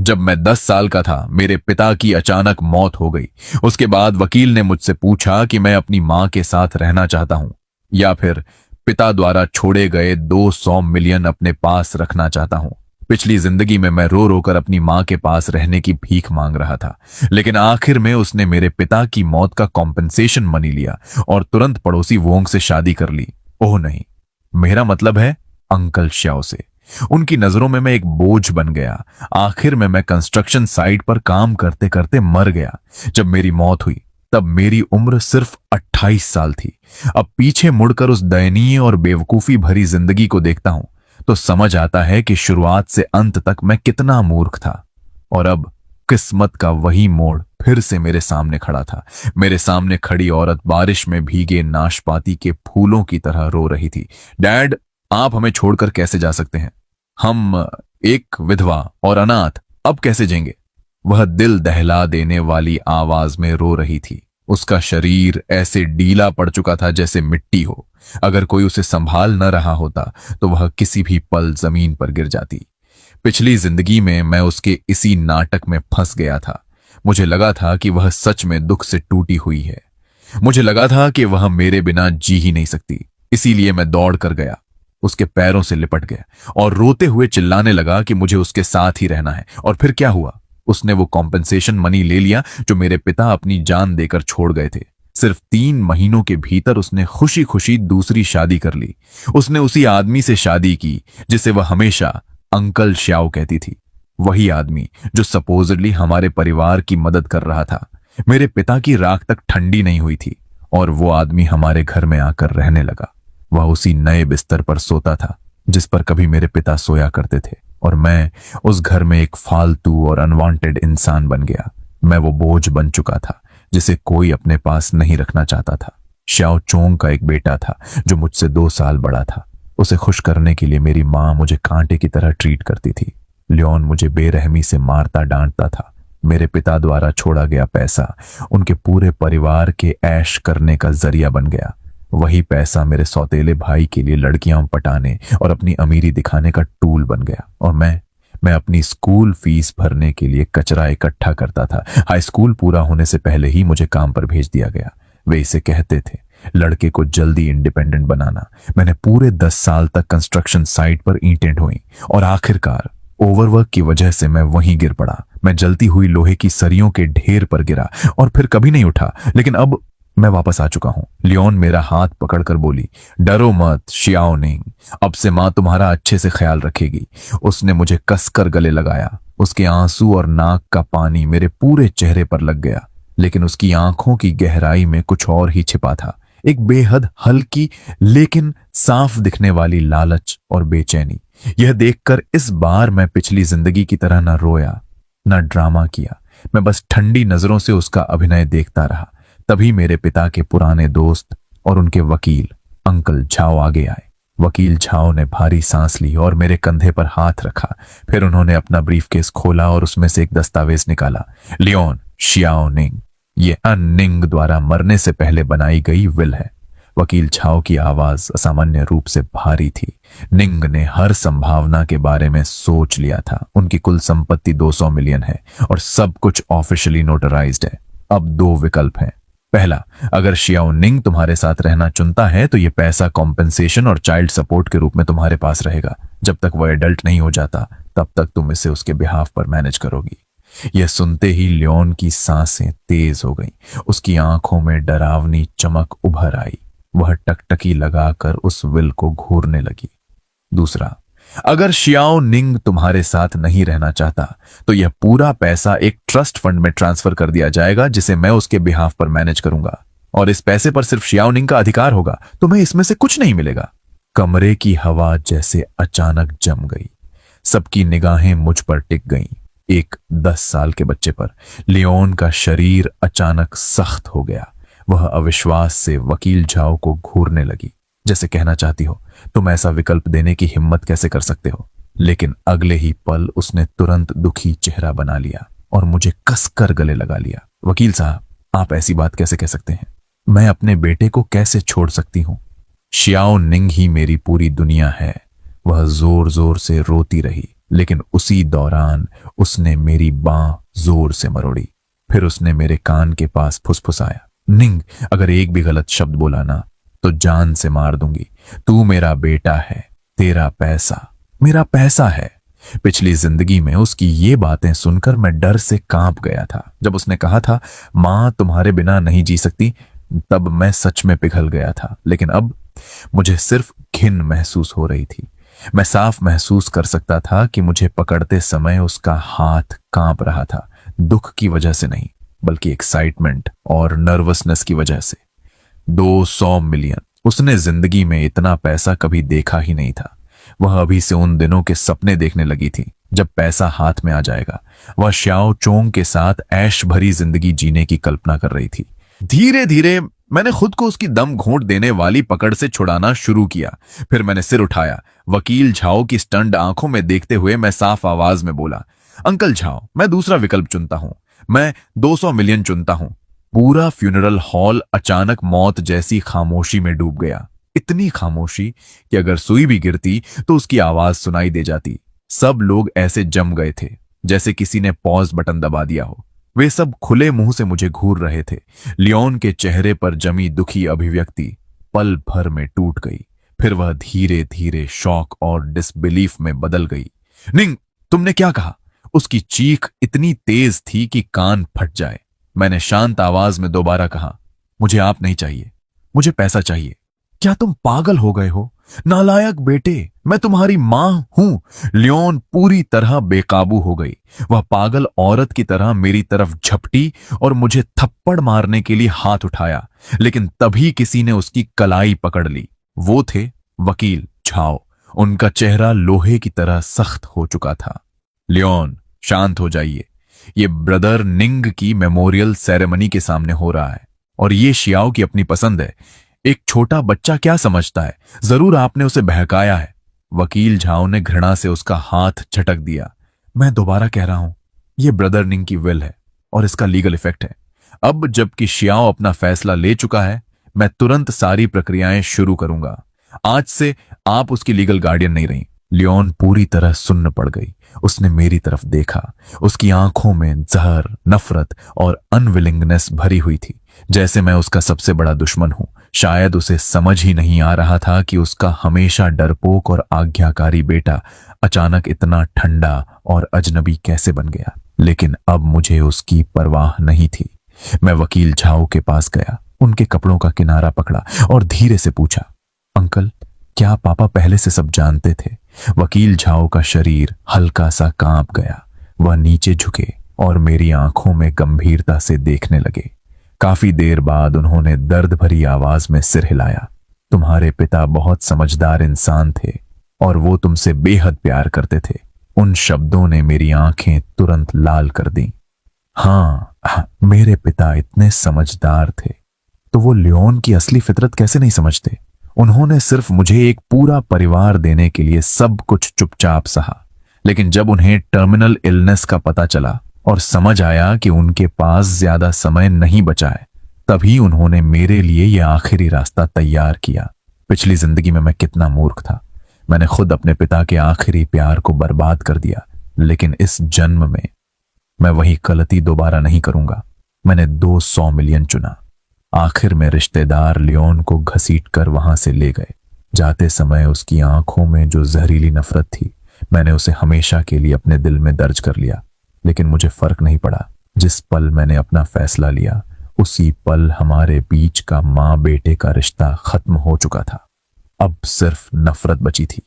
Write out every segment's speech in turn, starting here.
जब मैं 10 साल का था मेरे पिता की अचानक मौत हो गई। उसके बाद वकील ने मुझसे पूछा कि मैं अपनी मां के साथ रहना चाहता हूं या फिर पिता द्वारा छोड़े गए 200 मिलियन अपने पास रखना चाहता हूं। पिछली जिंदगी में मैं रो रो कर अपनी मां के पास रहने की भीख मांग रहा था, लेकिन आखिर में उसने मेरे पिता की मौत का कॉम्पेंसेशन मनी लिया और तुरंत पड़ोसी वोंग से शादी कर ली। ओह नहीं, मेरा मतलब है अंकल श्याओ से। उनकी नजरों में मैं एक बोझ बन गया। आखिर में मैं कंस्ट्रक्शन साइट पर काम करते करते मर गया। जब मेरी मौत हुई तब मेरी उम्र सिर्फ 28 साल थी। अब पीछे मुड़कर उस दयनीय और बेवकूफी भरी जिंदगी को देखता हूं तो समझ आता है कि शुरुआत से अंत तक मैं कितना मूर्ख था। और अब किस्मत का वही मोड़ फिर से मेरे सामने खड़ा था। मेरे सामने खड़ी औरत बारिश में भीगे नाशपाती के फूलों की तरह रो रही थी। डैड, आप हमें छोड़कर कैसे जा सकते हैं? हम एक विधवा और अनाथ अब कैसे जिएंगे? वह दिल दहला देने वाली आवाज में रो रही थी। उसका शरीर ऐसे ढीला पड़ चुका था जैसे मिट्टी हो। अगर कोई उसे संभाल न रहा होता तो वह किसी भी पल जमीन पर गिर जाती। पिछली जिंदगी में मैं उसके इसी नाटक में फंस गया था। मुझे लगा था कि वह सच में दुख से टूटी हुई है। मुझे लगा था कि वह मेरे बिना जी ही नहीं सकती। इसीलिए मैं दौड़ कर गया, उसके पैरों से लिपट गया और रोते हुए चिल्लाने लगा कि मुझे उसके साथ ही रहना है। और फिर क्या हुआ? उसने वो कॉम्पेंसेशन मनी ले लिया जो मेरे पिता अपनी जान देकर छोड़ गए थे। सिर्फ 3 महीनों के भीतर उसने खुशी खुशी दूसरी शादी कर ली। उसने उसी आदमी से शादी की जिसे वह हमेशा अंकल श्याओ कहती थी। वही आदमी जो सपोजिटली हमारे परिवार की मदद कर रहा था। मेरे पिता की राख तक ठंडी नहीं हुई थी और वो आदमी हमारे घर में आकर रहने लगा। वह उसी नए बिस्तर पर सोता था जिस पर कभी मेरे पिता सोया करते थे और मैं उस घर में एक फालतू और अनवांटेड इंसान बन गया। मैं वो बोझ बन चुका था जिसे कोई अपने पास नहीं रखना चाहता था। श्याओ चोंग का एक बेटा था जो मुझसे 2 साल बड़ा था। उसे खुश करने के लिए मेरी माँ मुझे कांटे की तरह ट्रीट करती थी। लियोन मुझे बेरहमी से मारता डांटता था। मेरे पिता द्वारा छोड़ा गया पैसा उनके पूरे परिवार के ऐश करने का जरिया बन गया। वही पैसा मेरे सौतेले भाई के लिए लड़कियां पटाने और अपनी अमीरी दिखाने का टूल बन गया। और मैं अपनी स्कूल फीस भरने के लिए कचरा इकट्ठा करता था। हाई स्कूल पूरा होने से पहले ही मुझे काम पर भेज दिया गया। वे इसे कहते थे लड़के को जल्दी इंडिपेंडेंट बनाना। मैंने पूरे 10 साल तक कंस्ट्रक्शन साइट पर ईंटें ढोई और आखिरकार ओवरवर्क की वजह से मैं वहीं गिर पड़ा। मैं जलती हुई लोहे की सरियों के ढेर पर गिरा और फिर कभी नहीं उठा। लेकिन अब मैं वापस आ चुका हूं। लियोन मेरा हाथ पकड़कर बोली, डरो मत शियाओ निंग, अब से मां तुम्हारा अच्छे से ख्याल रखेगी। उसने मुझे कसकर गले लगाया। उसके आंसू और नाक का पानी मेरे पूरे चेहरे पर लग गया, लेकिन उसकी आंखों की गहराई में कुछ और ही छिपा था। एक बेहद हल्की लेकिन साफ दिखने वाली लालच और बेचैनी। यह देखकर इस बार मैं पिछली जिंदगी की तरह न रोया न ड्रामा किया। मैं बस ठंडी नजरों से उसका अभिनय देखता रहा। तभी मेरे पिता के पुराने दोस्त और उनके वकील अंकल झाओ आगे आए। वकील झाओ ने भारी सांस ली और मेरे कंधे पर हाथ रखा। फिर उन्होंने अपना ब्रीफकेस खोला और उसमें से एक दस्तावेज निकाला। लियोन शियाओ निंग, ये अन निंग द्वारा मरने से पहले बनाई गई विल है। वकील झाओ की आवाज असामान्य रूप से भारी थी। निंग ने हर संभावना के बारे में सोच लिया था। उनकी कुल संपत्ति 200 मिलियन है और सब कुछ ऑफिशियली नोटराइज्ड है। अब 2 विकल्प हैं। पहला, अगर शियाओ निंग तुम्हारे साथ रहना चुनता है तो यह पैसा कॉम्पेंसेशन और चाइल्ड सपोर्ट के रूप में तुम्हारे पास रहेगा। जब तक वह एडल्ट नहीं हो जाता तब तक तुम इसे उसके बिहाफ पर मैनेज करोगी। यह सुनते ही लियोन की सांसें तेज हो गईं। उसकी आंखों में डरावनी चमक उभर आई। वह टकटकी लगाकर उस विल को घूरने लगी। दूसरा, अगर शियाओ निंग तुम्हारे साथ नहीं रहना चाहता तो यह पूरा पैसा एक ट्रस्ट फंड में ट्रांसफर कर दिया जाएगा जिसे मैं उसके बिहाफ पर मैनेज करूंगा और इस पैसे पर सिर्फ शियाओ निंग का अधिकार होगा। तुम्हें इसमें से कुछ नहीं मिलेगा। कमरे की हवा जैसे अचानक जम गई। सबकी निगाहें मुझ पर टिक गईं। एक 10 साल के बच्चे पर। लियोन का शरीर अचानक सख्त हो गया। वह अविश्वास से वकील झाओ को घूरने लगी, जैसे कहना चाहती हो तुम ऐसा विकल्प देने की हिम्मत कैसे कर सकते हो। लेकिन अगले ही पल उसने तुरंत दुखी चेहरा बना लिया और मुझे कसकर गले लगा लिया। वकील साहब, आप ऐसी बात कैसे कह सकते हैं? मैं अपने बेटे को कैसे छोड़ सकती हूं? शियाओ निंग ही मेरी पूरी दुनिया है। वह जोर जोर से रोती रही, लेकिन उसी दौरान उसने मेरी बांह जोर से मरोड़ी। फिर उसने मेरे कान के पास फुसफुसाया, निंग, अगर एक भी गलत शब्द बोला ना तो जान से मार दूंगी। तू मेरा बेटा है, तेरा पैसा मेरा पैसा है। पिछली जिंदगी में उसकी ये बातें सुनकर मैं डर से कांप गया था। जब उसने कहा था मां तुम्हारे बिना नहीं जी सकती, तब मैं सच में पिघल गया था। लेकिन अब मुझे सिर्फ घिन महसूस हो रही थी। मैं साफ महसूस कर सकता था कि मुझे पकड़ते समय उसका हाथ कांप रहा था, दुख की वजह से नहीं बल्कि एक्साइटमेंट और नर्वसनेस की वजह से। 200 मिलियन, उसने जिंदगी में इतना पैसा कभी देखा ही नहीं था। वह अभी से उन दिनों के सपने देखने लगी थी जब पैसा हाथ में आ जाएगा। वह श्याओ चोंग के साथ ऐश भरी जिंदगी जीने की कल्पना कर रही थी। धीरे धीरे मैंने खुद को उसकी दम घोंट देने वाली पकड़ से छुड़ाना शुरू किया। फिर मैंने सिर उठाया। वकील झाओ की स्टंट आंखों में देखते हुए मैं साफ आवाज में बोला, अंकल झाओ, मैं दूसरा विकल्प चुनता हूं। मैं 200 मिलियन चुनता हूं। पूरा फ्यूनरल हॉल अचानक मौत जैसी खामोशी में डूब गया। इतनी खामोशी कि अगर सुई भी गिरती तो उसकी आवाज सुनाई दे जाती। सब लोग ऐसे जम गए थे जैसे किसी ने पॉज बटन दबा दिया हो। वे सब खुले मुंह से मुझे घूर रहे थे। लियोन के चेहरे पर जमी दुखी अभिव्यक्ति पल भर में टूट गई। फिर वह धीरे धीरे शॉक और डिसबिलीफ में बदल गई। निंग, तुमने क्या कहा? उसकी चीख इतनी तेज थी कि कान फट जाए। मैंने शांत आवाज में दोबारा कहा, मुझे आप नहीं चाहिए, मुझे पैसा चाहिए। क्या तुम पागल हो गए हो? नालायक बेटे, मैं तुम्हारी मां हूं। लियोन पूरी तरह बेकाबू हो गई। वह पागल औरत की तरह मेरी तरफ झपटी और मुझे थप्पड़ मारने के लिए हाथ उठाया, लेकिन तभी किसी ने उसकी कलाई पकड़ ली। वो थे वकील झाओ। उनका चेहरा लोहे की तरह सख्त हो चुका था। लियोन, शांत हो जाइए। ये ब्रदर निंग की मेमोरियल सेरेमनी के सामने हो रहा है और ये शियाओ की अपनी पसंद है। एक छोटा बच्चा क्या समझता है? जरूर आपने उसे बहकाया है। वकील झाओ ने घृणा से उसका हाथ झटक दिया। मैं दोबारा कह रहा हूं, यह ब्रदर निंग की विल है और इसका लीगल इफेक्ट है। अब जबकि शियाओ अपना फैसला ले चुका है, मैं तुरंत सारी प्रक्रियाएं शुरू करूंगा। आज से आप उसकी लीगल गार्डियन नहीं रही। लियोन पूरी तरह सुन्न पड़ गई। उसने मेरी तरफ देखा। उसकी आंखों में जहर, नफरत और अनविलिंगनेस भरी हुई थी, जैसे मैं उसका सबसे बड़ा दुश्मन हूं। शायद उसे समझ ही नहीं आ रहा था कि उसका हमेशा डरपोक और आज्ञाकारी बेटा अचानक इतना ठंडा और अजनबी कैसे बन गया। लेकिन अब मुझे उसकी परवाह नहीं थी। मैं वकील झाओ के पास गया, उनके कपड़ों का किनारा पकड़ा और धीरे से पूछा, अंकल, क्या पापा पहले से सब जानते थे? वकील झाओ का शरीर हल्का सा कांप गया। वह नीचे झुके और मेरी आंखों में गंभीरता से देखने लगे। काफी देर बाद उन्होंने दर्द भरी आवाज में सिर हिलाया। तुम्हारे पिता बहुत समझदार इंसान थे और वो तुमसे बेहद प्यार करते थे। उन शब्दों ने मेरी आंखें तुरंत लाल कर दी। हाँ, मेरे पिता इतने समझदार थे तो वो लियोन की असली फितरत कैसे नहीं समझते? उन्होंने सिर्फ मुझे एक पूरा परिवार देने के लिए सब कुछ चुपचाप सहा। लेकिन जब उन्हें टर्मिनल इलनेस का पता चला और समझ आया कि उनके पास ज्यादा समय नहीं बचा है, तभी उन्होंने मेरे लिए यह आखिरी रास्ता तैयार किया। पिछली जिंदगी में मैं कितना मूर्ख था। मैंने खुद अपने पिता के आखिरी प्यार को बर्बाद कर दिया। लेकिन इस जन्म में मैं वही गलती दोबारा नहीं करूंगा। मैंने 200 मिलियन चुना। आखिर में रिश्तेदार लियोन को घसीटकर वहां से ले गए। जाते समय उसकी आंखों में जो जहरीली नफरत थी, मैंने उसे हमेशा के लिए अपने दिल में दर्ज कर लिया। लेकिन मुझे फर्क नहीं पड़ा। जिस पल मैंने अपना फैसला लिया, उसी पल हमारे बीच का मां बेटे का रिश्ता खत्म हो चुका था। अब सिर्फ नफरत बची थी।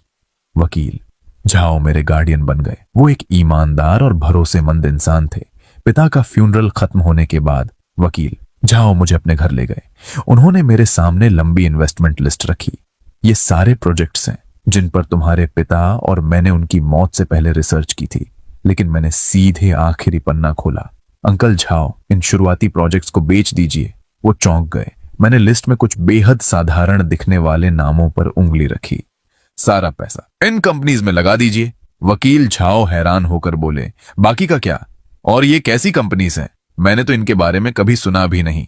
वकील झाओ मेरे गार्डियन बन गए। वो एक ईमानदार और भरोसेमंद इंसान थे। पिता का फ्यूनरल खत्म होने के बाद वकील झाओ मुझे अपने घर ले गए। उन्होंने मेरे सामने लंबी इन्वेस्टमेंट लिस्ट रखी। ये सारे प्रोजेक्ट्स हैं जिन पर तुम्हारे पिता और मैंने उनकी मौत से पहले रिसर्च की थी। लेकिन मैंने सीधे आखिरी पन्ना खोला। अंकल झाओ, इन शुरुआती प्रोजेक्ट्स को बेच दीजिए। वो चौंक गए। मैंने लिस्ट में कुछ बेहद साधारण दिखने वाले नामों पर उंगली रखी। सारा पैसा इन कंपनीज में लगा दीजिए। वकील झाओ हैरान होकर बोले, बाकी का क्या? और ये कैसी कंपनीज हैं? मैंने तो इनके बारे में कभी सुना भी नहीं।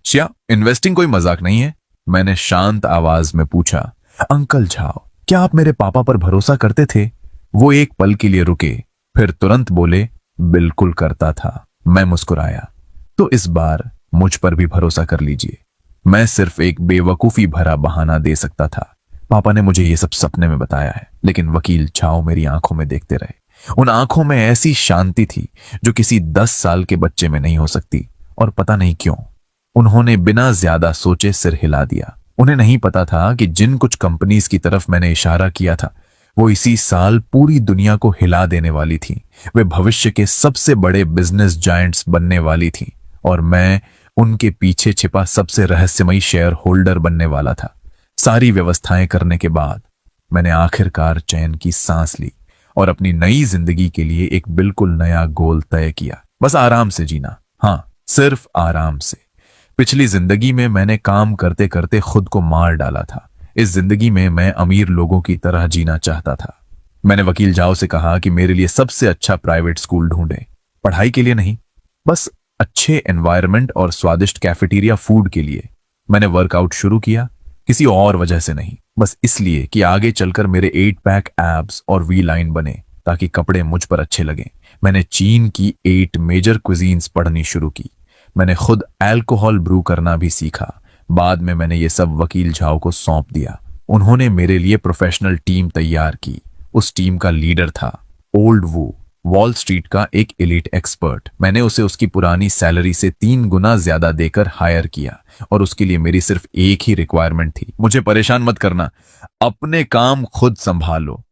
श्या, इन्वेस्टिंग कोई मजाक नहीं है? मैंने शांत आवाज में पूछा। अंकल झाओ, क्या आप मेरे पापा पर भरोसा करते थे? वो एक पल के लिए रुके, फिर तुरंत बोले, बिल्कुल करता था। मैं मुस्कुराया। तो इस बार मुझ पर भी भरोसा कर लीजिए, मैं सिर्फ एक बेवकूफी भरा बहाना दे सकता था। पापा ने मुझे ये सब सपने में बताया है। लेकिन वकील झाओ मेरी आंखों में देखते रहे। उन आंखों में ऐसी शांति थी जो किसी 10 साल के बच्चे में नहीं हो सकती। और पता नहीं क्यों उन्होंने बिना ज्यादा सोचे सिर हिला दिया। उन्हें नहीं पता था कि जिन कुछ कंपनीज की तरफ मैंने इशारा किया था वो इसी साल पूरी दुनिया को हिला देने वाली थी। वे भविष्य के सबसे बड़े बिजनेस जायंट्स बनने वाली थी और मैं उनके पीछे छिपा सबसे रहस्यमयी शेयर होल्डर बनने वाला था। सारी व्यवस्थाएं करने के बाद मैंने आखिरकार चैन की सांस ली और अपनी नई जिंदगी के लिए एक बिल्कुल नया गोल तय किया। बस आराम से जीना। हाँ, सिर्फ आराम से। पिछली जिंदगी में मैंने काम करते करते खुद को मार डाला था। इस जिंदगी में मैं अमीर लोगों की तरह जीना चाहता था। मैंने वकील जाओ से कहा कि मेरे लिए सबसे अच्छा प्राइवेट स्कूल ढूंढे। पढ़ाई के लिए नहीं, बस अच्छे एनवायरनमेंट और स्वादिष्ट कैफेटेरिया फूड के लिए। मैंने वर्कआउट शुरू किया, किसी और वजह से नहीं, बस इसलिए कि आगे चलकर मेरे 8 पैक एब्स और वी लाइन बने, ताकि कपड़े मुझ पर अच्छे लगें। मैंने चीन की 8 मेजर क्विजीन्स पढ़नी शुरू की। मैंने खुद अल्कोहल ब्रू करना भी सीखा। बाद में मैंने ये सब वकील झाओ को सौंप दिया। उन्होंने मेरे लिए प्रोफेशनल टीम तैयार की। उस टीम का लीडर था ओल्ड वू, वॉल स्ट्रीट का एक एलीट एक्सपर्ट। मैंने उसे उसकी पुरानी सैलरी से 3 गुना ज्यादा देकर हायर किया और उसके लिए मेरी सिर्फ एक ही रिक्वायरमेंट थी, मुझे परेशान मत करना, अपने काम खुद संभालो।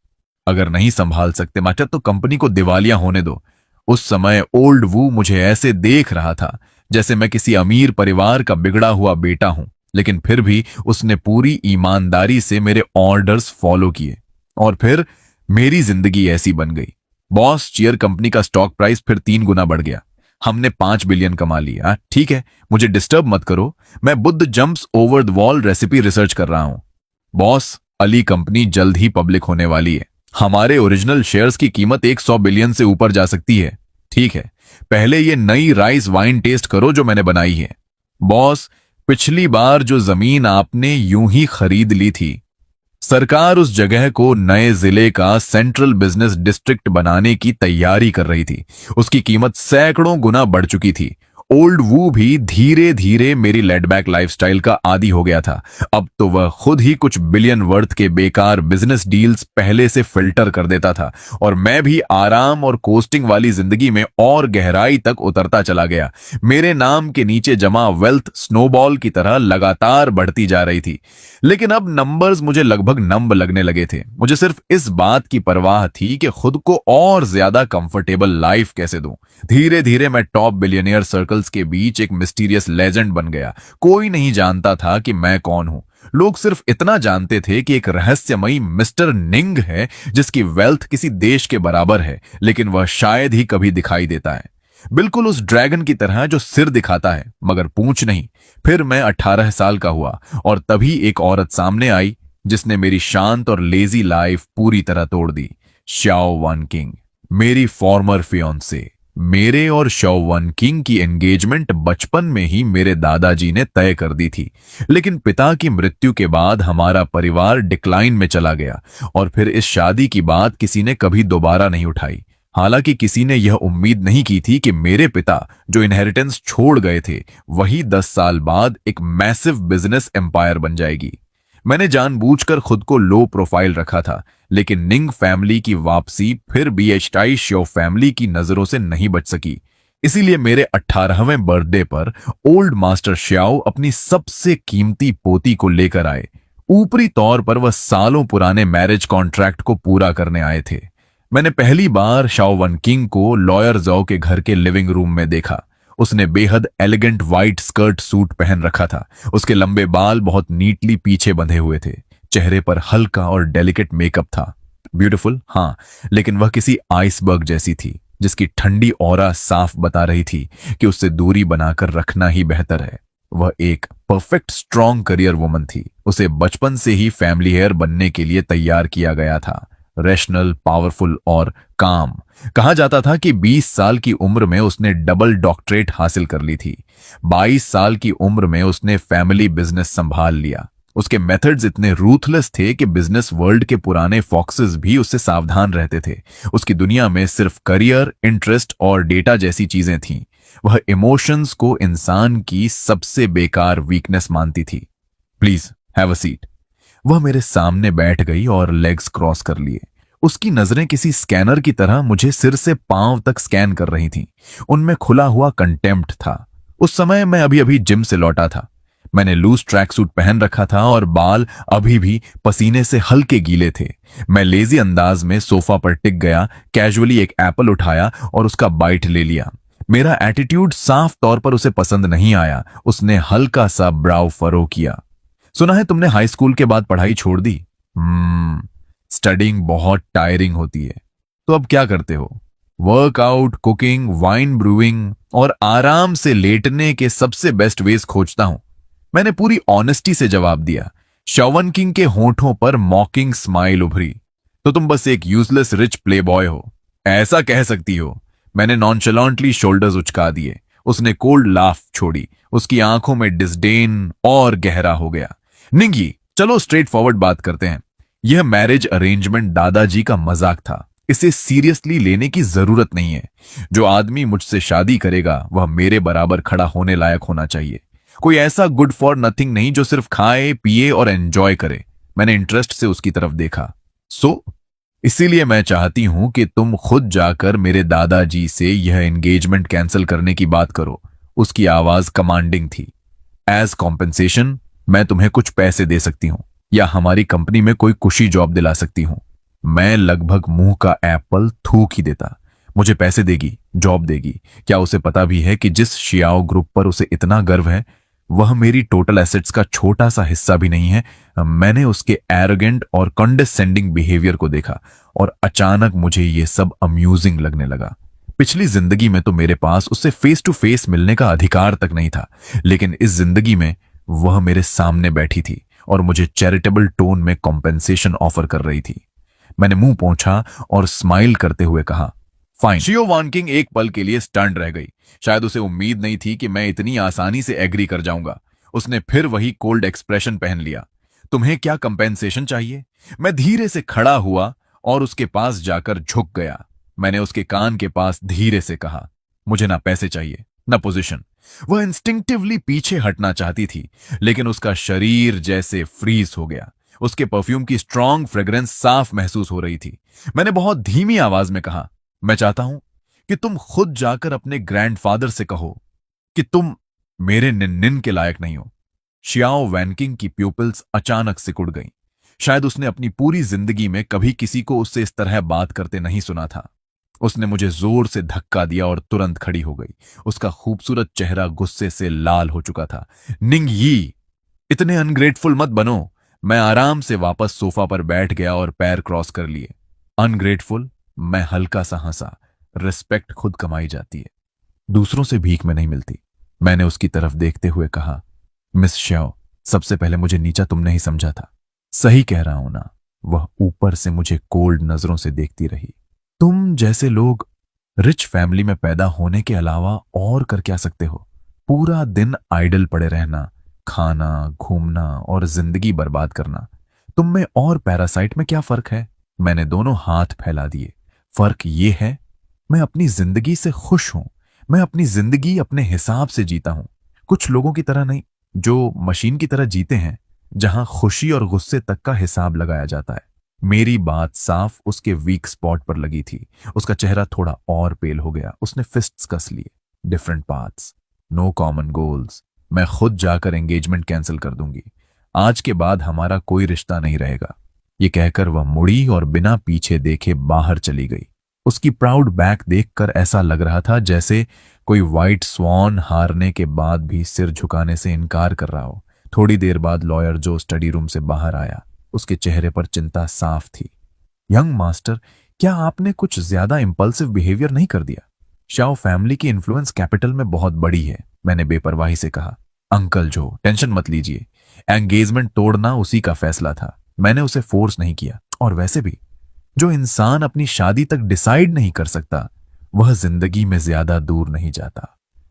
अगर नहीं संभाल सकते मास्टर तो कंपनी को दिवालिया होने दो। उस समय ओल्ड वू मुझे ऐसे देख रहा था जैसे मैं किसी अमीर परिवार का बिगड़ा हुआ बेटा हूं, लेकिन फिर भी उसने पूरी ईमानदारी से मेरे ऑर्डर्स फॉलो किए और फिर मेरी जिंदगी ऐसी बन गई। बॉस चीयर कंपनी का स्टॉक प्राइस फिर 3 गुना बढ़ गया। हमने 5 बिलियन कमा लिया। ठीक है, मुझे डिस्टर्ब मत करो, मैं Buddha jumps over the wall recipe research कर रहा हूं। बॉस, अली कंपनी जल्द ही पब्लिक होने वाली है। हमारे ओरिजिनल शेयर्स की कीमत 100 बिलियन से ऊपर जा सकती है। ठीक है, पहले ये नई राइस वाइन टेस्ट करो जो मैंने बनाई है। बॉस, पिछली बार जो जमीन आपने यूं ही खरीद ली थी, सरकार उस जगह को नए जिले का सेंट्रल बिजनेस डिस्ट्रिक्ट बनाने की तैयारी कर रही थी। उसकी कीमत सैकड़ों गुना बढ़ चुकी थी। ओल्ड वू भी धीरे धीरे मेरी लेडबैक लाइफस्टाइल का आदी हो गया था। अब तो वह खुद ही कुछ बिलियन वर्थ के बेकार बिजनेस डील्स पहले से फिल्टर कर देता था और मैं भी आराम और कोस्टिंग वाली जिंदगी में और गहराई तक उतरता चला गया। मेरे नाम के नीचे जमा वेल्थ स्नोबॉल की तरह लगातार बढ़ती जा रही थी। लेकिन अब नंबर्स मुझे लगभग नंब लगने लगे थे। मुझे सिर्फ इस बात की परवाह थी कि खुद को और ज्यादा कंफर्टेबल लाइफ कैसे दूं। धीरे धीरे मैं टॉप बिलियनियर सर्कल्स के बीच एक मिस्टीरियस लेजेंड बन गया। कोई नहीं जानता था कि मैं कौन हूं। लोग सिर्फ इतना जानते थे कि एक रहस्यमयी मिस्टर निंग है जिसकी वेल्थ किसी देश के बराबर है, लेकिन वह शायद ही कभी दिखाई देता है। बिल्कुल उस ड्रैगन की तरह जो सिर दिखाता है मगर पूंछ नहीं। फिर मैं 18 साल का हुआ और तभी एक औरत सामने आई जिसने मेरी शांत और लेजी लाइफ पूरी तरह तोड़ दी। शाओ वन किंग, मेरी फॉर्मर फियोंसे। मेरे और शाओ वन किंग की एंगेजमेंट बचपन में ही मेरे दादाजी ने तय कर दी थी, लेकिन पिता की मृत्यु के बाद हमारा परिवार डिक्लाइन में चला गया और फिर इस शादी की बात किसी ने कभी दोबारा नहीं उठाई। हालांकि किसी ने यह उम्मीद नहीं की थी कि मेरे पिता जो इनहेरिटेंस छोड़ गए थे वही 10 साल बाद एक मैसिव बिजनेस एम्पायर बन जाएगी। मैंने जानबूझकर खुद को लो प्रोफाइल रखा था, लेकिन निंग फैमिली की वापसी फिर भी एस्टाई श्यो फैमिली की नजरों से नहीं बच सकी। इसीलिए मेरे 18वें बर्थडे पर ओल्ड मास्टर श्याओ अपनी सबसे कीमती पोती को लेकर आए। ऊपरी तौर पर वह सालों पुराने मैरिज कॉन्ट्रैक्ट को पूरा करने आए थे। मैंने पहली बार शाओ वन किंग को लॉयर जाओ के घर के लिविंग रूम में देखा। उसने बेहद एलिगेंट व्हाइट स्कर्ट सूट पहन रखा था। उसके लंबे बाल बहुत नीटली पीछे बंधे हुए थे। चेहरे पर हल्का और डेलिकेट मेकअप था। ब्यूटीफुल, हाँ, लेकिन वह किसी आइसबर्ग जैसी थी जिसकी ठंडी ऑरा साफ बता रही थी कि उससे दूरी बनाकर रखना ही बेहतर है। वह एक परफेक्ट स्ट्रॉन्ग करियर वुमन थी। उसे बचपन से ही फैमिली हेयर बनने के लिए तैयार किया गया था। रैशनल, पावरफुल और काम। कहा जाता था कि 20 साल की उम्र में उसने डबल डॉक्टरेट हासिल कर ली थी। 22 साल की उम्र में उसने फैमिली बिजनेस संभाल लिया। उसके मेथड्स इतने रूथलेस थे कि बिजनेस वर्ल्ड के पुराने फॉक्सेस भी उससे सावधान रहते थे। उसकी दुनिया में सिर्फ करियर, इंटरेस्ट और डेटा जैसी चीजें थीं। वह इमोशंस को इंसान की सबसे बेकार वीकनेस मानती थी। Please have a seat. वह मेरे सामने बैठ गई और लेग्स क्रॉस कर लिए। उसकी नजरें किसी स्कैनर की तरह मुझे सिर से पांव तक स्कैन कर रही थीं। उनमें खुला हुआ कंटेम्प्ट था। उस समय मैं अभी अभी जिम से लौटा था। मैंने लूज ट्रैक सूट पहन रखा था और बाल अभी भी पसीने से हल्के गीले थे। मैं लेजी अंदाज में सोफा पर टिक गया, कैजुअली एक एप्पल उठाया और उसका बाइट ले लिया। मेरा एटीट्यूड साफ तौर पर उसे पसंद नहीं आया। उसने हल्का सा ब्राउ फरो किया। सुना है तुमने हाई स्कूल के बाद पढ़ाई छोड़ दी। स्टडिंग बहुत टायरिंग होती है। तो अब क्या करते हो? वर्कआउट, कुकिंग, वाइन ब्रूइंग और आराम से लेटने के सबसे बेस्ट वेज खोजता हूं। मैंने पूरी ऑनेस्टी से जवाब दिया। शवन किंग के होठों पर मॉकिंग स्माइल उभरी। तो तुम बस एक यूजलेस रिच प्ले बॉय हो, ऐसा कह सकती हो। मैंने नॉनचलॉन्टली शोल्डर्स उचका दिए। उसने कोल्ड लाफ छोड़ी। उसकी आंखों में डिस्डेन और गहरा हो गया। निंगी, चलो स्ट्रेट फॉरवर्ड बात करते हैं। यह मैरिज अरेंजमेंट दादाजी का मजाक था। इसे सीरियसली लेने की जरूरत नहीं है। जो आदमी मुझसे शादी करेगा वह मेरे बराबर खड़ा होने लायक होना चाहिए। कोई ऐसा गुड फॉर नथिंग नहीं जो सिर्फ खाए पिए और एंजॉय करे। मैंने इंटरेस्ट से उसकी तरफ देखा। इसीलिए मैं चाहती हूं कि तुम खुद जाकर मेरे दादाजी से यह एंगेजमेंट कैंसिल करने की बात करो। उसकी आवाज कमांडिंग थी। एज कॉम्पेंसेशन मैं तुम्हें कुछ पैसे दे सकती हूं या हमारी कंपनी में कोई कुशी जॉब दिला सकती हूं। मैं लगभग मुंह का एप्पल थूक ही देता। मुझे पैसे देगी, जॉब देगी? क्या उसे पता भी है कि जिस शियाओ ग्रुप पर उसे इतना गर्व है वह मेरी टोटल एसेट्स का छोटा सा हिस्सा भी नहीं है? मैंने उसके एरोगेंट और कंडेसेंडिंग बिहेवियर को देखा और अचानक मुझे यह सब अम्यूजिंग लगने लगा। पिछली जिंदगी में तो मेरे पास उससे फेस टू फेस मिलने का अधिकार तक नहीं था, लेकिन इस जिंदगी में वह मेरे सामने बैठी थी और मुझे चैरिटेबल टोन में कॉम्पेंसेशन ऑफर कर रही थी। मैंने मुंह पोंछा और स्माइल करते हुए कहा, फाइन। शियो वान किंग एक पल के लिए स्टन्ड रह गई। शायद उसे उम्मीद नहीं थी कि मैं इतनी आसानी से एग्री कर जाऊंगा। उसने फिर वही कोल्ड एक्सप्रेशन पहन लिया। तुम्हें क्या कंपेंसेशन चाहिए? मैं धीरे से खड़ा हुआ और उसके पास जाकर झुक गया। मैंने उसके कान के पास धीरे से कहा, मुझे ना पैसे चाहिए ना पोजीशन। वह इंस्टिंक्टिवली पीछे हटना चाहती थी, लेकिन उसका शरीर जैसे फ्रीज हो गया। उसके परफ्यूम की स्ट्रॉन्ग फ्रेग्रेंस साफ महसूस हो रही थी। मैंने बहुत धीमी आवाज में कहा, मैं चाहता हूं कि तुम खुद जाकर अपने ग्रैंडफादर से कहो कि तुम मेरे निन्निन के लायक नहीं हो। शियाओ वैनकिंग की प्यूपिल्स अचानक सिकुड़ गईं। शायद उसने अपनी पूरी जिंदगी में कभी किसी को उससे इस तरह बात करते नहीं सुना था। उसने मुझे जोर से धक्का दिया और तुरंत खड़ी हो गई। उसका खूबसूरत चेहरा गुस्से से लाल हो चुका था। निंग यी, इतने अनग्रेटफुल मत बनो। मैं आराम से वापस सोफा पर बैठ गया और पैर क्रॉस कर लिए। अनग्रेटफुल? मैं हल्का सा हंसा। रिस्पेक्ट खुद कमाई जाती है, दूसरों से भीख में नहीं मिलती। मैंने उसकी तरफ देखते हुए कहा, मिस श्याओ, सबसे पहले मुझे नीचा तुमने ही समझा था। सही कह रहा हूं ना? वह ऊपर से मुझे कोल्ड नजरों से देखती रही। तुम जैसे लोग रिच फैमिली में पैदा होने के अलावा और कर क्या सकते हो? पूरा दिन आइडल पड़े रहना, खाना, घूमना और जिंदगी बर्बाद करना। तुम में और पैरासाइट में क्या फर्क है? मैंने दोनों हाथ फैला दिए। फर्क ये है, मैं अपनी जिंदगी से खुश हूं। मैं अपनी जिंदगी अपने हिसाब से जीता हूं, कुछ लोगों की तरह नहीं जो मशीन की तरह जीते हैं, जहां खुशी और गुस्से तक का हिसाब लगाया जाता है। मेरी बात साफ उसके वीक स्पॉट पर लगी थी। उसका चेहरा थोड़ा और पेल हो गया। उसने फिस्ट्स कस लिए। Different paths, no common goals. मैं खुद जाकर एंगेजमेंट कैंसिल कर दूंगी। आज के बाद हमारा कोई रिश्ता नहीं रहेगा। ये कहकर वह मुड़ी और बिना पीछे देखे बाहर चली गई। उसकी प्राउड बैक देखकर ऐसा लग रहा था जैसे कोई व्हाइट स्वॉन हारने के बाद भी सिर झुकाने से इनकार कर रहा हो। थोड़ी देर बाद लॉयर जो स्टडी रूम से बाहर आया, उसके चेहरे पर चिंता साफ थी। यंग मास्टर, क्या आपने कुछ ज्यादा इंपल्सिव बिहेवियर नहीं कर दिया? शाओ फैमिली की इन्फ्लुएंस कैपिटल में बहुत बड़ी है, मैंने बेपरवाही से कहा। अंकल जो, टेंशन मत लीजिए। एंगेजमेंट तोड़ना उसी का फैसला था। मैंने उसे फोर्स नहीं किया। और वैसे भी जो इंसान अपनी शादी तक डिसाइड नहीं कर सकता, वह जिंदगी में ज्यादा दूर नहीं जाता।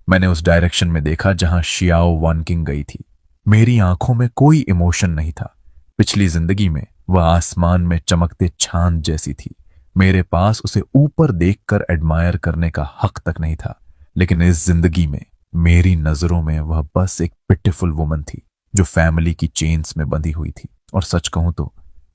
मैंने उस डायरेक्शन में देखा जहां शियाओ वानकिंग गई थी। मेरी आंखों में कोई इमोशन नहीं था। पिछली जिंदगी में वह आसमान में चमकते चांद जैसी थी। मेरे पास उसे ऊपर देखकर एडमायर करने का हक तक नहीं था। लेकिन इस जिंदगी में मेरी नजरों में वह बस एक पिटिफुल वुमन थी जो फैमिली की चेन्स में बंधी हुई थी। और सच कहूं तो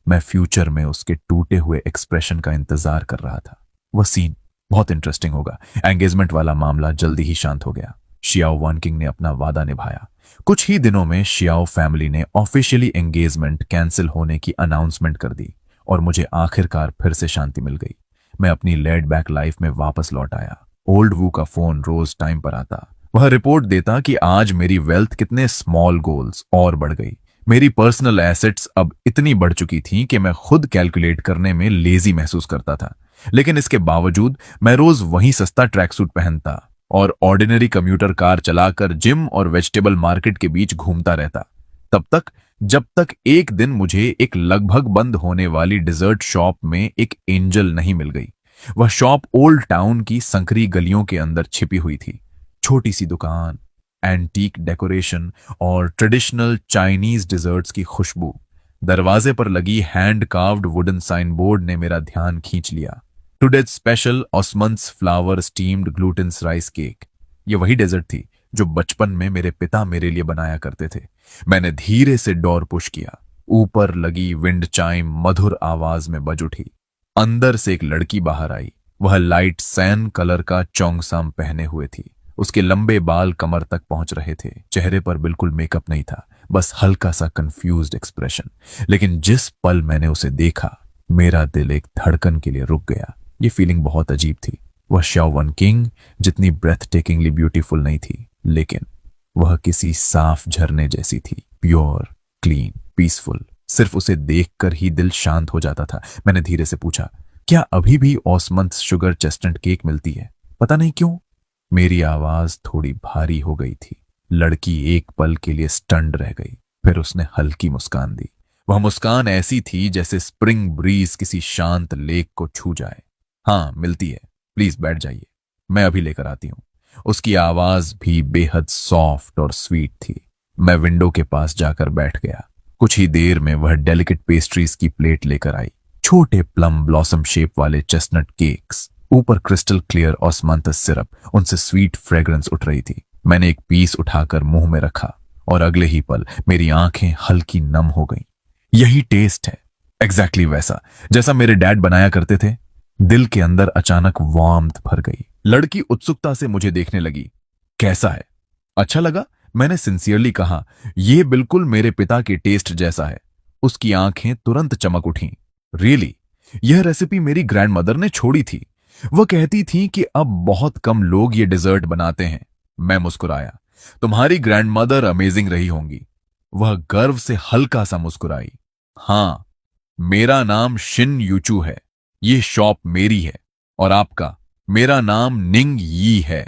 मैं फ्यूचर में उसके टूटे हुए एक्सप्रेशन का इंतजार कर रहा था। वह सीन बहुत इंटरेस्टिंग होगा। एंगेजमेंट वाला मामला जल्दी ही शांत हो गया। शियाओ वानकिंग ने अपना वादा निभाया। कुछ ही दिनों में शियाओ फैमिली ने ऑफिशियली एंगेजमेंट कैंसिल होने की अनाउंसमेंट कर दी और मुझे आखिरकार फिर से शांति मिल गई। मैं अपनी लेड बैक लाइफ में वापस लौट आया। ओल्ड वू का फोन रोज टाइम पर आता। वह रिपोर्ट देता कि आज मेरी वेल्थ कितने स्मॉल गोल्स और बढ़ गई। मेरी पर्सनल एसेट्स अब इतनी बढ़ चुकी थी कि मैं खुद कैलकुलेट करने में लेजी महसूस करता था। लेकिन इसके बावजूद मैं रोज वही सस्ता ट्रैक सूट पहनता और ऑर्डिनरी कम्यूटर कार चलाकर जिम और वेजिटेबल मार्केट के बीच घूमता रहता। तब तक जब तक एक दिन मुझे एक लगभग बंद होने वाली डिजर्ट शॉप में एक एंजल नहीं मिल गई। वह शॉप ओल्ड टाउन की संकरी गलियों के अंदर छिपी हुई थी। छोटी सी दुकान, एंटीक डेकोरेशन और ट्रेडिशनल चाइनीज डिजर्ट्स की खुशबू। दरवाजे पर लगी hand carved wooden sign board ने मेरा ध्यान खींच लिया। Today's special osmanthus flower steamed glutinous rice cake. ये वही डेजर्ट थी जो बचपन में मेरे पिता मेरे लिए बनाया करते थे। मैंने धीरे से डोर पुश किया। ऊपर लगी विंड चाइम मधुर आवाज में बज उठी। अंदर से एक लड़की बाहर आई। वह लाइट सैन कलर का चोंगसाम पहने हुए थी। उसके लंबे बाल कमर तक पहुंच रहे थे। चेहरे पर बिल्कुल मेकअप नहीं था, बस हल्का सा कंफ्यूज्ड एक्सप्रेशन। लेकिन जिस पल मैंने उसे देखा, मेरा दिल एक धड़कन के लिए रुक गया। ये फीलिंग बहुत अजीब थी। वह शाओ वन किंग जितनी ब्रेथ टेकिंगली ब्यूटीफुल नहीं थी, लेकिन वह किसी साफ झरने जैसी थी। Pure, clean, peaceful. सिर्फ उसे देखकर ही दिल शांत हो जाता था। मैंने धीरे से पूछा, क्या अभी भी ऑसमंथ शुगर चेस्टनट केक मिलती है? पता नहीं क्यों मेरी आवाज थोड़ी भारी हो गई थी। लड़की एक पल के लिए स्टन्ड रह गई, फिर उसने हल्की मुस्कान दी। वह मुस्कान ऐसी थी जैसे स्प्रिंग ब्रीज किसी शांत लेक को छू जाए। हाँ, मिलती है, प्लीज बैठ जाइए, मैं अभी लेकर आती हूँ। उसकी आवाज भी बेहद सॉफ्ट और स्वीट थी। मैं विंडो के पास जाकर बैठ गया। कुछ ही देर में वह डेलिकेट पेस्ट्रीज की प्लेट लेकर आई। छोटे प्लम ब्लॉसम शेप वाले चेस्टनट केक्स, ऊपर क्रिस्टल क्लियर ऑस्मांथस सिरप, उनसे स्वीट फ्रेग्रेंस उठ रही थी। मैंने एक पीस उठाकर मुंह में रखा और अगले ही पल मेरी आंखें हल्की नम हो गईं। यही टेस्ट है, एग्जैक्टली वैसा जैसा मेरे डैड बनाया करते थे। दिल के अंदर अचानक वार्मथ भर गई। लड़की उत्सुकता से मुझे देखने लगी। कैसा है? अच्छा लगा? मैंने सिंसियरली कहा। यह बिल्कुल मेरे पिता के टेस्ट जैसा है। उसकी आंखें तुरंत चमक उठीं। रियली? यह रेसिपी मेरी ग्रैंडमदर ने छोड़ी थी। वह कहती थी कि अब बहुत कम लोग ये डिजर्ट बनाते हैं। मैं मुस्कुराया। तुम्हारी ग्रैंडमदर अमेजिंग रही होंगी। वह गर्व से हल्का सा मुस्कुराई। हां, मेरा नाम शिन यूचू है। ये शॉप मेरी है। और आपका? मेरा नाम निंग यी है।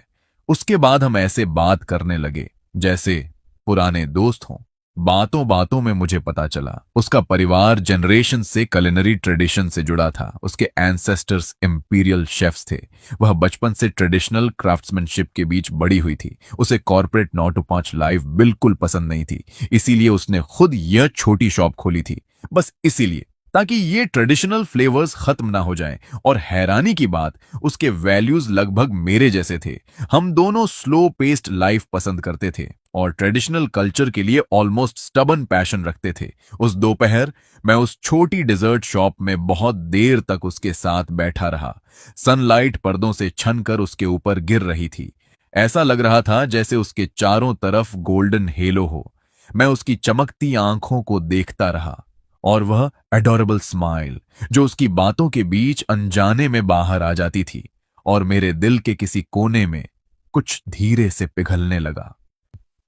उसके बाद हम ऐसे बात करने लगे जैसे पुराने दोस्त हों। बातों बातों में मुझे पता चला उसका परिवार जनरेशन से कुलिनरी ट्रेडिशन से जुड़ा था। उसके एंसेस्टर्स इंपीरियल शेफ्स थे। वह बचपन से ट्रेडिशनल क्राफ्ट्समैनशिप के बीच बड़ी हुई थी। उसे कॉर्पोरेट 9 to 5 लाइफ बिल्कुल पसंद नहीं थी। इसीलिए उसने खुद यह छोटी शॉप खोली थी, बस इसीलिए, ताकि ये ट्रेडिशनल फ्लेवर्स खत्म ना हो जाएं। और हैरानी की बात, उसके वैल्यूज लगभग मेरे जैसे थे। हम दोनों स्लो पेस्ड लाइफ पसंद करते थे और ट्रेडिशनल कल्चर के लिए ऑलमोस्ट स्टबन पैशन रखते थे। उस दोपहर मैं उस छोटी डिजर्ट शॉप में बहुत देर तक उसके साथ बैठा रहा। सनलाइट पर्दों से छनकर उसके ऊपर गिर रही थी। ऐसा लग रहा था जैसे उसके चारों तरफ गोल्डन हेलो हो। मैं उसकी चमकती आंखों को देखता रहा और वह एडोरेबल स्माइल जो उसकी बातों के बीच अनजाने में बाहर आ जाती थी, और मेरे दिल के किसी कोने में कुछ धीरे से पिघलने लगा।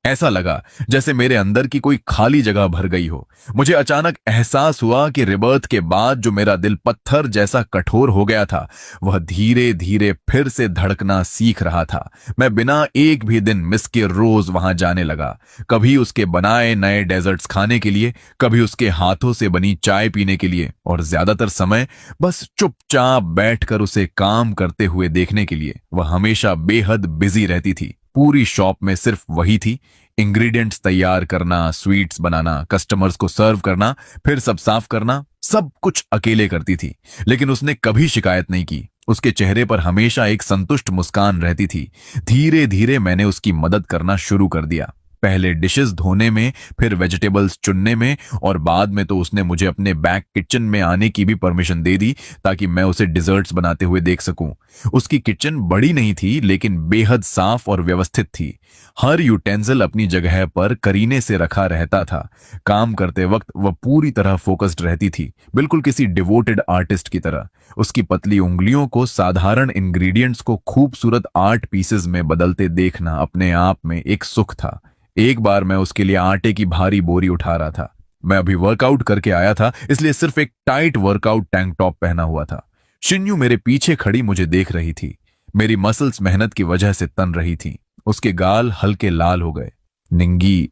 ऐसा लगा जैसे मेरे अंदर की कोई खाली जगह भर गई हो। मुझे अचानक एहसास हुआ कि रिबर्थ के बाद जो मेरा दिल पत्थर जैसा कठोर हो गया था, वह धीरे धीरे फिर से धड़कना सीख रहा था। मैं बिना एक भी दिन मिस के रोज वहां जाने लगा। कभी उसके बनाए नए डेजर्ट्स खाने के लिए, कभी उसके हाथों से बनी चाय पीने के लिए, और ज्यादातर समय बस चुपचाप बैठकर उसे काम करते हुए देखने के लिए। वह हमेशा बेहद बिजी रहती थी। पूरी शॉप में सिर्फ वही थी, इंग्रेडिएंट्स तैयार करना, स्वीट्स बनाना, कस्टमर्स को सर्व करना, फिर सब साफ करना, सब कुछ अकेले करती थी। लेकिन उसने कभी शिकायत नहीं की। उसके चेहरे पर हमेशा एक संतुष्ट मुस्कान रहती थी। धीरे धीरे मैंने उसकी मदद करना शुरू कर दिया। पहले डिशेस धोने में, फिर वेजिटेबल्स चुनने में, और बाद में तो उसने मुझे अपने बैक किचन में आने की भी परमिशन दे दी ताकि मैं उसे डिजर्ट्स बनाते हुए देख सकूं। उसकी किचन बड़ी नहीं थी, लेकिन बेहद साफ और व्यवस्थित थी। हर यूटेंसिल अपनी जगह पर करीने से रखा रहता था। काम करते वक्त वह पूरी तरह फोकस्ड रहती थी, बिल्कुल किसी डिवोटेड आर्टिस्ट की तरह। उसकी पतली उंगलियों को साधारण इंग्रेडिएंट्स को खूबसूरत आर्ट पीसेस में बदलते देखना अपने आप में एक सुख था। एक बार मैं उसके लिए आटे की भारी बोरी उठा रहा था। मैं अभी वर्कआउट करके आया था, इसलिए सिर्फ एक टाइट वर्कआउट टैंक टॉप पहना हुआ था। शिन्यू मेरे पीछे खड़ी मुझे देख रही थी। मेरी मसल्स मेहनत की वजह से तन रही थी। उसके गाल हल्के लाल हो गए। निंगी,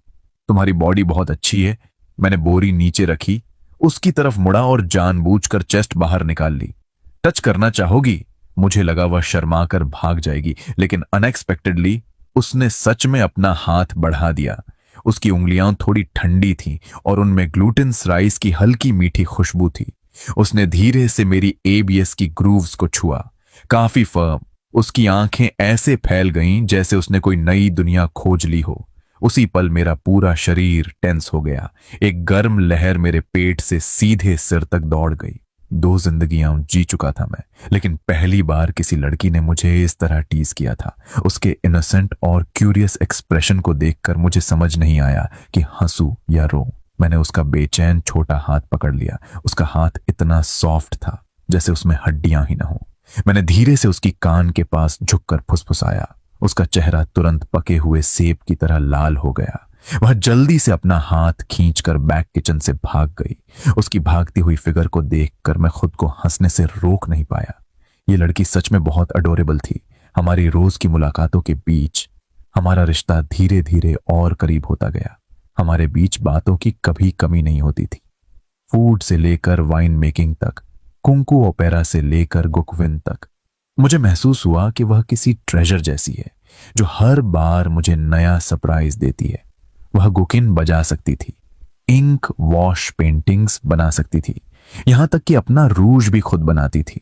तुम्हारी बॉडी बहुत अच्छी है। मैंने बोरी नीचे रखी, उसकी तरफ मुड़ा और जानबूझकर चेस्ट बाहर निकाल ली। टच करना चाहोगी? मुझे लगा वह शर्माकर भाग जाएगी, लेकिन अनएक्सपेक्टेडली उसने सच में अपना हाथ बढ़ा दिया। उसकी उंगलियां थोड़ी ठंडी थीं और उनमें ग्लूटेन्स राइस की हल्की मीठी खुशबू थी। उसने धीरे से मेरी एबीएस की ग्रूव्स को छुआ, काफी फर्म। उसकी आंखें ऐसे फैल गईं जैसे उसने कोई नई दुनिया खोज ली हो। उसी पल मेरा पूरा शरीर टेंस हो गया। एक गर्म लहर मेरे पेट से सीधे सिर तक दौड़ गई। 2 जिंदगियां जी चुका था मैं, लेकिन पहली बार किसी लड़की ने मुझे इस तरह टीज किया था। उसके इनोसेंट और क्यूरियस एक्सप्रेशन को देखकर मुझे समझ नहीं आया कि हंसू या रो। मैंने उसका बेचैन छोटा हाथ पकड़ लिया। उसका हाथ इतना सॉफ्ट था जैसे उसमें हड्डियां ही ना हो। मैंने धीरे से उसकी कान के पास झुककर फुसफुसाया। उसका चेहरा तुरंत पके हुए सेब की तरह लाल हो गया। वह जल्दी से अपना हाथ खींचकर बैक किचन से भाग गई। उसकी भागती हुई फिगर को देखकर मैं खुद को हंसने से रोक नहीं पाया। ये लड़की सच में बहुत अडोरेबल थी। हमारी रोज की मुलाकातों के बीच हमारा रिश्ता धीरे धीरे और करीब होता गया। हमारे बीच बातों की कभी कमी नहीं होती थी। फूड से लेकर वाइन मेकिंग तक, कुंकू ओपेरा से लेकर गुकविन तक। मुझे महसूस हुआ कि वह किसी ट्रेजर जैसी है जो हर बार मुझे नया सरप्राइज देती है। वह गुकिन बजा सकती थी, इंक वॉश पेंटिंग्स बना सकती थी, यहां तक कि अपना रूज भी खुद बनाती थी।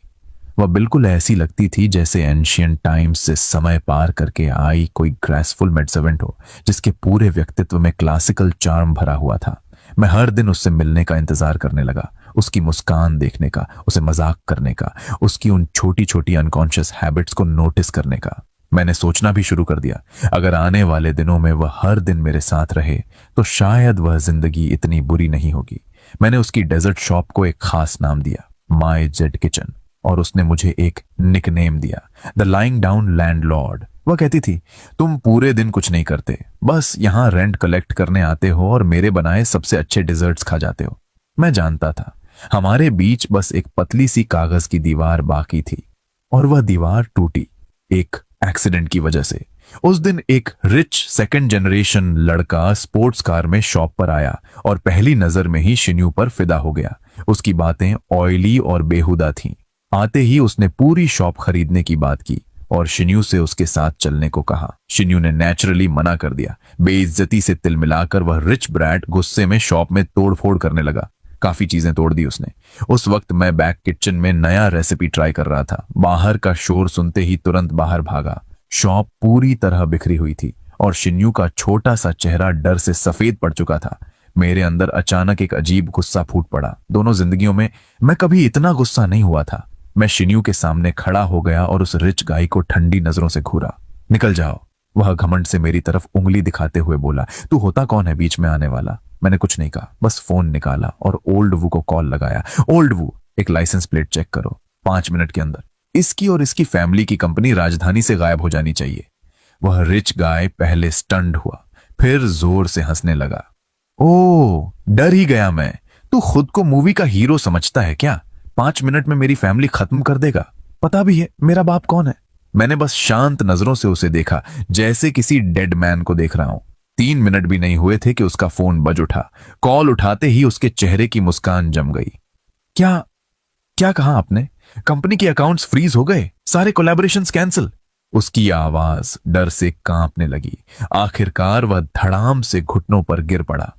वह बिल्कुल ऐसी लगती थी जैसे एंशियंट टाइम्स से समय पार करके आई कोई ग्रेसफुल मेडसर्वेंट हो, जिसके पूरे व्यक्तित्व में क्लासिकल चार्म भरा हुआ था। मैं हर दिन उससे मिलने का इंतजार करने लगा, उसकी मुस्कान देखने का, उसे मजाक करने का, उसकी उन छोटी छोटी अनकॉन्शियस हैबिट्स को नोटिस करने का। मैंने सोचना भी शुरू कर दिया, अगर आने वाले दिनों में वह हर दिन मेरे साथ रहे तो शायद वह जिंदगी इतनी बुरी नहीं होगी। मैंने उसकी डेजर्ट शॉप को एक खास नाम दिया, माय जेड किचन, और उसने मुझे एक निकनेम दिया, द लाइंग डाउन लैंडलॉर्ड। वह कहती थी, तुम पूरे दिन कुछ नहीं करते, बस यहां रेंट कलेक्ट करने आते हो और मेरे बनाए सबसे अच्छे डिजर्ट्स खा जाते हो। मैं जानता था हमारे बीच बस एक पतली सी कागज की दीवार बाकी थी, और वह दीवार टूटी एक एक्सीडेंट की वजह से। उस दिन एक रिच सेकंड जनरेशन लड़का स्पोर्ट्स कार में शॉप पर आया और पहली नजर में ही शिन्यू पर फिदा हो गया। उसकी बातें ऑयली और बेहुदा थीं। आते ही उसने पूरी शॉप खरीदने की बात की और शिन्यू से उसके साथ चलने को कहा। शिन्यू ने नेचुरली मना कर दिया। बेइज्जती से तिल मिलाकर वह रिच ब्रैट गुस्से में शॉप में तोड़फोड़ करने लगा। काफी चीजें तोड़ दी उसने। उस वक्त मैं बैक किचन में नया रेसिपी ट्राई कर रहा था। बाहर का शोर सुनते ही तुरंत बाहर भागा। शॉप पूरी तरह बिखरी हुई थी और शिन्यू का छोटा सा चेहरा डर से सफेद पड़ चुका था। मेरे अंदर अचानक एक अजीब गुस्सा फूट पड़ा। दोनों जिंदगियों में मैं कभी इतना गुस्सा नहीं हुआ था। मैं शिन्यू के सामने खड़ा हो गया और उस रिच गाय को ठंडी नजरों से घूरा। निकल जाओ, वह घमंड से मेरी तरफ उंगली दिखाते हुए बोला। तू होता कौन है बीच में आने वाला? मैंने कुछ नहीं कहा, बस फोन निकाला और ओल्ड वू को कॉल लगाया। ओल्ड वू, एक लाइसेंस प्लेट चेक करो, 5 मिनट के अंदर इसकी और इसकी फैमिली की कंपनी राजधानी से गायब हो जानी चाहिए। वह रिच गाय पहले स्टन्ड हुआ, फिर जोर से हंसने लगा। ओ, डर ही गया मैं। तू खुद को मूवी का हीरो समझता है क्या? 5 मिनट में मेरी फैमिली खत्म कर देगा। पता भी है मेरा बाप कौन है? मैंने बस शांत नजरों से उसे देखा, जैसे किसी डेड मैन को देख रहा हूं। 3 मिनट भी नहीं हुए थे कि उसका फोन बज उठा। कॉल उठाते ही उसके चेहरे की मुस्कान जम गई। क्या क्या कहा आपने? कंपनी के अकाउंट्स फ्रीज हो गए, सारे कोलैबोरेशंस कैंसिल। उसकी आवाज डर से कांपने लगी। आखिरकार वह धड़ाम से घुटनों पर गिर पड़ा।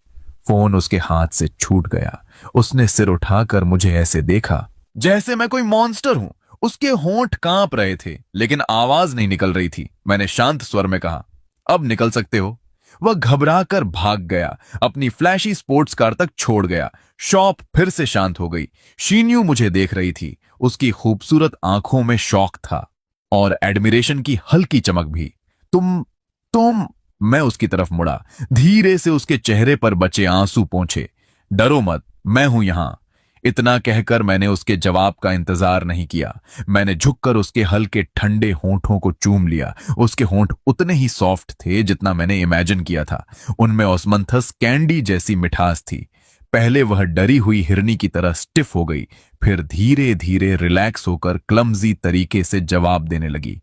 फोन उसके हाथ से छूट गया। उसने सिर उठाकर मुझे ऐसे देखा जैसे मैं कोई मॉन्स्टर हूं। उसके होंठ कांप रहे थे लेकिन आवाज नहीं निकल रही थी। मैंने शांत स्वर में कहा, अब निकल सकते हो। वह घबराकर भाग गया, अपनी फ्लैशी स्पोर्ट्स कार तक छोड़ गया। शॉप फिर से शांत हो गई। शीन्यू मुझे देख रही थी। उसकी खूबसूरत आंखों में शौक था और एडमिरेशन की हल्की चमक भी। तुम मैं उसकी तरफ मुड़ा। धीरे से उसके चेहरे पर बचे आंसू पोंछे। डरो मत, मैं हूं यहां। इतना कहकर मैंने उसके जवाब का इंतजार नहीं किया। मैंने झुककर उसके हल्के ठंडे होंठों को चूम लिया। उसके होंठ उतने ही सॉफ्ट थे जितना मैंने इमेजिन किया था। उनमें ऑस्मंथस कैंडी जैसी मिठास थी। पहले वह डरी हुई हिरनी की तरह स्टिफ हो गई, फिर धीरे धीरे रिलैक्स होकर क्लमजी तरीके से जवाब देने लगी।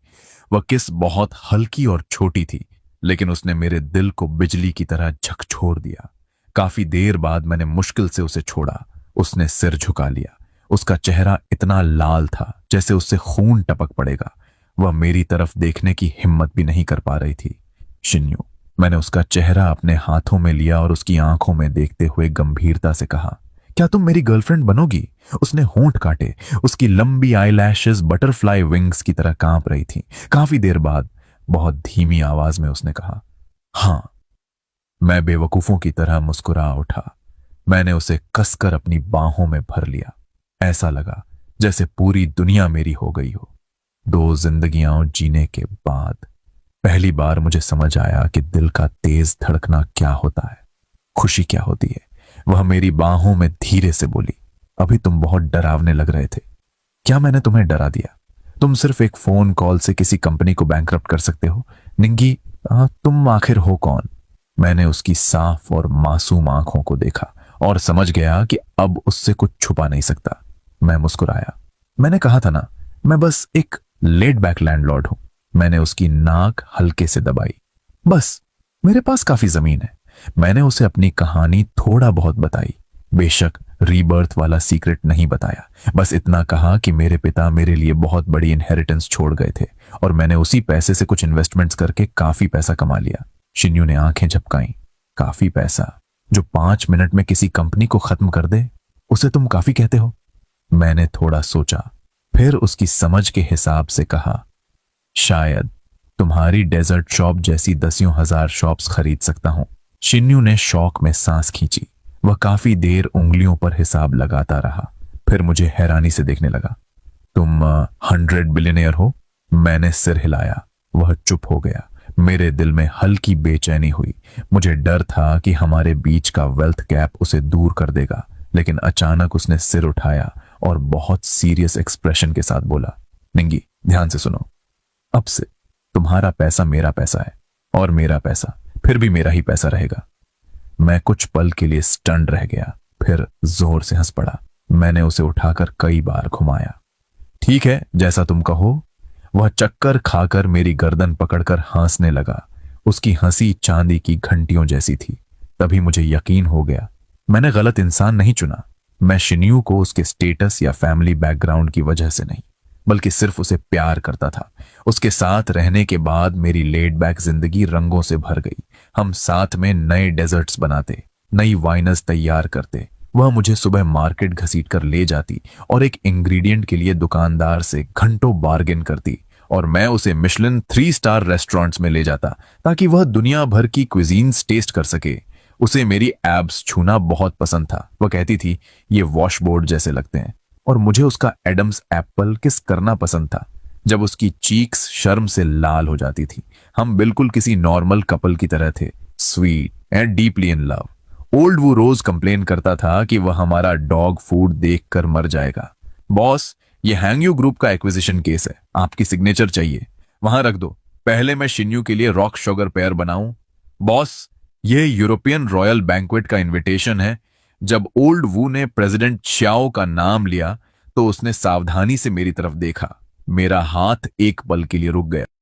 वह किस बहुत हल्की और छोटी थी, लेकिन उसने मेरे दिल को बिजली की तरह झकझोर दिया। काफी देर बाद मैंने मुश्किल से उसे छोड़ा। उसने सिर झुका लिया। उसका चेहरा इतना लाल था जैसे उससे खून टपक पड़ेगा। वह मेरी तरफ देखने की हिम्मत भी नहीं कर पा रही थी। शिन्यू, मैंने उसका चेहरा अपने हाथों में लिया और उसकी आंखों में देखते हुए गंभीरता से कहा, क्या तुम मेरी गर्लफ्रेंड बनोगी? उसने होंठ काटे। उसकी लंबी आईलैशेस बटरफ्लाई विंग्स की तरह कांप रही थी। काफी देर बाद बहुत धीमी आवाज में उसने कहा, हां। मैं बेवकूफों की तरह मुस्कुरा उठा। मैंने उसे कसकर अपनी बाहों में भर लिया। ऐसा लगा जैसे पूरी दुनिया मेरी हो गई हो। 2 जिंदगियां जीने के बाद पहली बार मुझे समझ आया कि दिल का तेज धड़कना क्या होता है, खुशी क्या होती है। वह मेरी बाहों में धीरे से बोली, अभी तुम बहुत डरावने लग रहे थे। क्या मैंने तुम्हें डरा दिया? तुम सिर्फ एक फोन कॉल से किसी कंपनी को बैंकरप्ट कर सकते हो। निंगी, तुम आखिर हो कौन? मैंने उसकी साफ और मासूम आंखों को देखा और समझ गया कि अब उससे कुछ छुपा नहीं सकता। मैं मुस्कुराया। मैंने कहा था ना, मैं बस एक लेड बैक लैंडलॉर्ड हूं। मैंने उसकी नाक हल्के से दबाई। बस, मेरे पास काफी जमीन है। मैंने उसे अपनी कहानी थोड़ा बहुत बताई। बेशक रीबर्थ वाला सीक्रेट नहीं बताया। बस इतना कहा कि मेरे पिता मेरे लिए बहुत बड़ी इनहेरिटेंस छोड़ गए थे और मैंने उसी पैसे से कुछ इन्वेस्टमेंट्स करके काफी पैसा कमा लिया। शिन्यू ने आंखें झपकाई। काफी पैसा जो 5 मिनट में किसी कंपनी को खत्म कर दे, उसे तुम काफी कहते हो? मैंने थोड़ा सोचा, फिर उसकी समझ के हिसाब से कहा, शायद तुम्हारी डेजर्ट शॉप जैसी 10,000 शॉप्स खरीद सकता हूं। शिन्यू ने शौक में सांस खींची। वह काफी देर उंगलियों पर हिसाब लगाता रहा, फिर मुझे हैरानी से देखने लगा। तुम 100 बिलियनियर हो? मैंने सिर हिलाया। वह चुप हो गया। मेरे दिल में हल्की बेचैनी हुई। मुझे डर था कि हमारे बीच का वेल्थ गैप उसे दूर कर देगा, लेकिन अचानक उसने सिर उठाया और बहुत सीरियस एक्सप्रेशन के साथ बोला, निंगी, ध्यान से सुनो। अब से तुम्हारा पैसा मेरा पैसा है और मेरा पैसा फिर भी मेरा ही पैसा रहेगा। मैं कुछ पल के लिए स्टन्ड रह गया, फिर जोर से हंस पड़ा। मैंने उसे उठाकर कई बार घुमाया। ठीक है, जैसा तुम कहो। वह चक्कर खाकर मेरी गर्दन पकड़कर हंसने लगा। उसकी हंसी चांदी की घंटियों जैसी थी। तभी मुझे यकीन हो गया, मैंने गलत इंसान नहीं चुना। मैं शिन्यू को उसके स्टेटस या फैमिली बैकग्राउंड की वजह से नहीं, बल्कि सिर्फ उसे प्यार करता था। उसके साथ रहने के बाद मेरी लेड बैक जिंदगी रंगों से भर गई। हम साथ में नए डेजर्ट्स बनाते, नई वाइनस तैयार करते। वह मुझे सुबह मार्केट घसीट कर ले जाती और एक इंग्रेडिएंट के लिए दुकानदार से घंटों बार्गेन करती, और मैं उसे मिशेलिन 3 स्टार रेस्टोरेंट्स में ले जाता ताकि वह दुनिया भर की क्विजीन्स टेस्ट कर सके। उसे मेरी एब्स छूना बहुत पसंद था। वह कहती थी, ये वॉशबोर्ड जैसे लगते हैं। और मुझे उसका एडम्स एप्पल किस करना पसंद था जब उसकी चीक्स शर्म से लाल हो जाती थी। हम बिल्कुल किसी नॉर्मल कपल की तरह थे, sweet and deeply in love. Old वो रोज कंप्लेन करता था कि वह हमारा डॉग फूड देखकर मर जाएगा। बॉस, ये हैंगयू ग्रुप का एक्विजिशन केस है, आपकी सिग्नेचर चाहिए। वहां रख दो, पहले मैं शिन्यू के लिए रॉक शुगर पेयर बनाऊं। बॉस, ये यूरोपियन रॉयल बैंक्वेट का इनविटेशन है। जब ओल्ड वू ने प्रेसिडेंट श्याओ का नाम लिया तो उसने सावधानी से मेरी तरफ देखा। मेरा हाथ एक पल के लिए रुक गया।